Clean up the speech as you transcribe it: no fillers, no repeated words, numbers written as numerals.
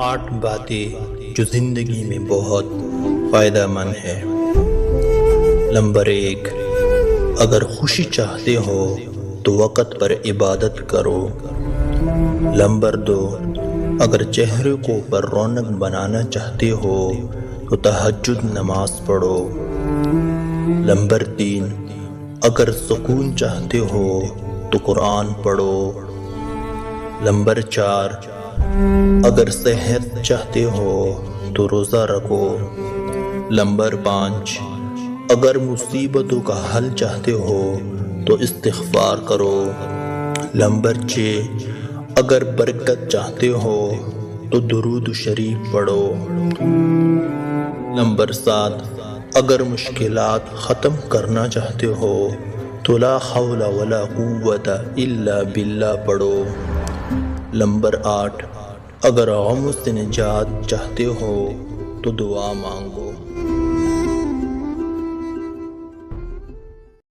8 باتیں جو زندگی میں بہت فائدہ مند ہے۔ نمبر 1، اگر خوشی چاہتے ہو تو وقت پر عبادت کرو۔ نمبر 2، اگر چہرے کو پر رونق بنانا چاہتے ہو تو تہجد نماز پڑھو۔ نمبر 3، اگر سکون چاہتے ہو تو قرآن پڑھو۔ نمبر 4، اگر صحت چاہتے ہو تو روزہ رکھو۔ نمبر 5، اگر مصیبتوں کا حل چاہتے ہو تو استغفار کرو۔ نمبر 6، اگر برکت چاہتے ہو تو درود شریف پڑھو۔ نمبر 7، اگر مشکلات ختم کرنا چاہتے ہو تو لا حول ولا قوت الا باللہ پڑھو۔ نمبر 8، اگر غم سے نجات چاہتے ہو تو دعا مانگو۔